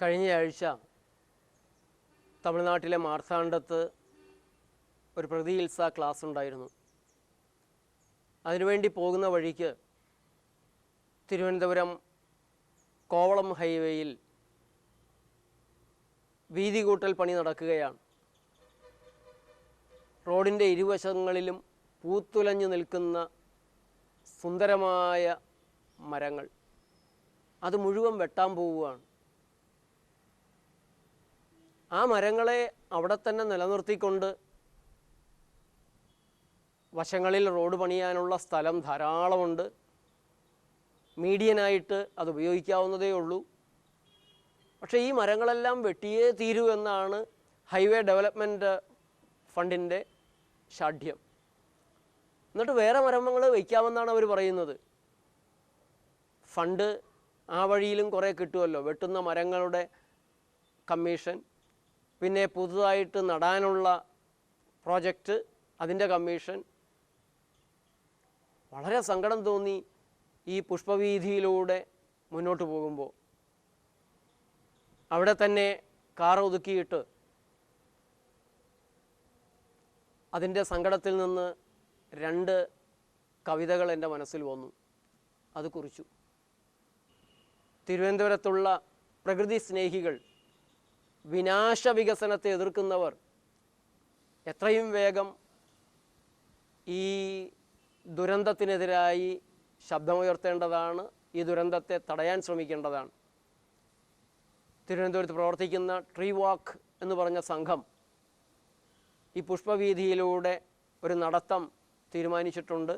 കഴിഞ്ഞയാഴ്ച തമിഴ്നാട്ടിലെ മാർത്താണ്ഡത്ത് ഒരു പ്രതിചികിത്സ ക്ലാസ് ഉണ്ടായിരുന്നു. അതിനുവേണ്ടി പോകുന്ന വഴിക്ക് തിരുവനന്തപുരം കോവളം ഹൈവേയിൽ വീതി കൂട്ടൽ പണി നടക്കുകയാണ്. റോഡിൻ്റെ ഇരുവശങ്ങളിലും പൂത്തുലഞ്ഞു നിൽക്കുന്ന സുന്ദരമായ മരങ്ങൾ, അത് മുഴുവൻ വെട്ടാൻ പോവുകയാണ്. ആ മരങ്ങളെ അവിടെ തന്നെ നിലനിർത്തിക്കൊണ്ട് വശങ്ങളിൽ റോഡ് പണിയാനുള്ള സ്ഥലം ധാരാളമുണ്ട്. മീഡിയനായിട്ട് അത് ഉപയോഗിക്കാവുന്നതേ ഉള്ളൂ. പക്ഷേ ഈ മരങ്ങളെല്ലാം വെട്ടിയേ തീരൂ എന്നാണ് ഹൈവേ ഡെവലപ്മെൻറ്റ് ഫണ്ടിൻ്റെ ശാഠ്യം. എന്നിട്ട് വേറെ മരങ്ങൾ വയ്ക്കാമെന്നാണ് അവർ പറയുന്നത്. ഫണ്ട് ആ വഴിയിലും കുറേ കിട്ടുമല്ലോ. വെട്ടുന്ന മരങ്ങളുടെ കമ്മീഷൻ, പിന്നെ പുതുതായിട്ട് നടാനുള്ള പ്രോജക്റ്റ്, അതിൻ്റെ കമ്മീഷൻ. വളരെ സങ്കടം തോന്നി ഈ പുഷ്പവീഥിയിലൂടെ മുന്നോട്ട് പോകുമ്പോൾ. അവിടെ തന്നെ കാർ ഒതുക്കിയിട്ട് അതിൻ്റെ സങ്കടത്തിൽ നിന്ന് 2 കവിതകൾ എൻ്റെ മനസ്സിൽ വന്നു. അത് കുറിച്ചു. തിരുവനന്തപുരത്തുള്ള പ്രകൃതി സ്നേഹികൾ, വിനാശ വികസനത്തെ എതിർക്കുന്നവർ എത്രയും വേഗം ഈ ദുരന്തത്തിനെതിരായി ശബ്ദമുയർത്തേണ്ടതാണ്. ഈ ദുരന്തത്തെ തടയാൻ ശ്രമിക്കേണ്ടതാണ്. തിരുവനന്തപുരത്ത് പ്രവർത്തിക്കുന്ന ട്രീ വാക്ക് എന്ന് പറഞ്ഞ സംഘം ഈ പുഷ്പവീഥിയിലൂടെ ഒരു നടത്തം തീരുമാനിച്ചിട്ടുണ്ട്.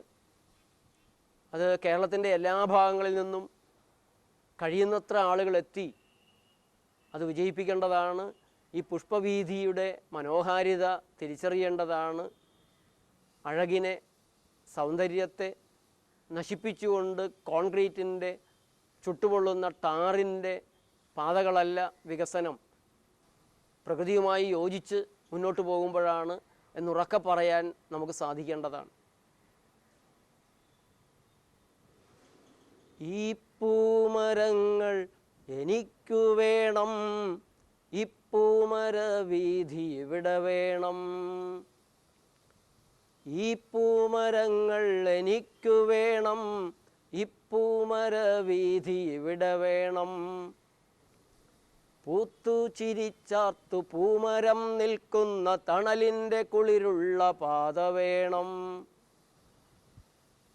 അത് കേരളത്തിൻ്റെ എല്ലാ ഭാഗങ്ങളിൽ നിന്നും കഴിയുന്നത്ര ആളുകളെത്തി അത് വിജയിപ്പിക്കേണ്ടതാണ്. ഈ പുഷ്പവീഥിയുടെ മനോഹാരിത തിരിച്ചറിയേണ്ടതാണ്. അഴകിനെ, സൗന്ദര്യത്തെ നശിപ്പിച്ചുകൊണ്ട് കോൺക്രീറ്റിൻ്റെ, ചുട്ടുപൊള്ളുന്ന ടാറിൻ്റെ പാതകളല്ല വികസനം. പ്രകൃതിയുമായി യോജിച്ച് മുന്നോട്ട് പോകുമ്പോഴാണ് എന്നുറക്കെ പറയാൻ നമുക്ക് സാധിക്കേണ്ടതാണ്. ഈ പൂമരങ്ങൾ എനിക്കു വേണം, ഈ പൂമരവീഥി ഇവിടെ വേണം. ഈ പൂമരങ്ങൾ എനിക്കു വേണം, ഈ പൂമരവീഥി ഇവിടെ വേണം. പൂത്തു ചിരിച്ചാർത്തു പൂമരം നിൽക്കുന്ന തണലിൻ്റെ കുളിരുള്ള പാത വേണം.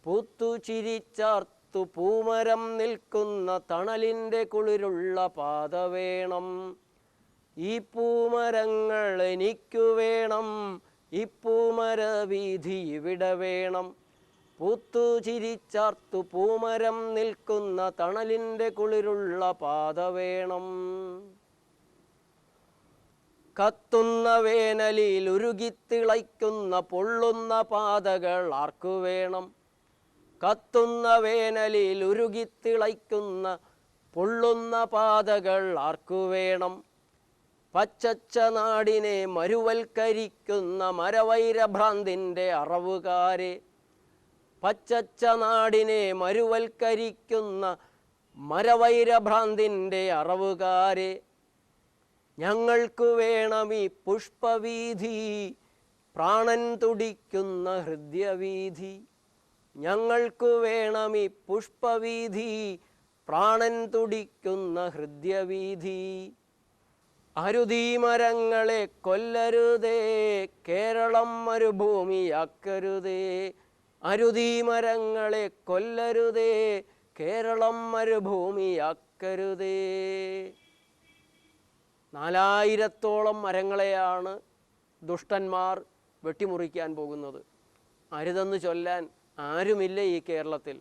പൂത്തു ചിരിച്ചാർത്തു പൂമരം നിൽക്കുന്ന തണലിൻ്റെ കുളിരുള്ള പാത വേണം. ഈ പൂമരങ്ങൾ എനിക്കു വേണം, ഈ പൂമരവീഥി ഇവിടെ വേണം. പൂത്തു ചിരിച്ചാർത്തു പൂമരം നിൽക്കുന്ന തണലിൻ്റെ കുളിരുള്ള പാത വേണം. കത്തുന്ന വേനലിൽ ഉരുകിത്തിളയ്ക്കുന്ന പൊള്ളുന്ന പാതകൾ ആർക്കു വേണം? കത്തുന്ന വേനലിൽ ഉരുകിത്തിളയ്ക്കുന്ന പൊള്ളുന്ന പാതകൾ ആർക്കു വേണം? പച്ചച്ച നാടിനെ മരുവൽക്കരിക്കുന്ന മരവൈരഭ്രാന്തിൻ്റെ അറവുകാരെ, പച്ചച്ച നാടിനെ മരുവൽക്കരിക്കുന്ന മരവൈരഭ്രാന്തിൻ്റെ അറവുകാരെ, ഞങ്ങൾക്കു വേണം ഈ പുഷ്പവീഥി, പ്രാണൻ തുടിക്കുന്ന ഹൃദയവീഥി. ഞങ്ങൾക്കു വേണം ഈ പുഷ്പവീഥി, പ്രാണൻ തുടിക്കുന്ന ഹൃദയവീഥി. അരുതീ മരങ്ങളെ കൊല്ലരുതേ, കേരളം മരുഭൂമിയാക്കരുതേ. അരുതീ മരങ്ങളെ കൊല്ലരുതേ, കേരളം മരുഭൂമിയാക്കരുതേ. 4000-ഓളം മരങ്ങളെയാണ് ദുഷ്ടന്മാർ വെട്ടിമുറിക്കാൻ പോകുന്നത്. അരുതെന്ന് ചൊല്ലാൻ ആരുമില്ല ഈ കേരളത്തിൽ.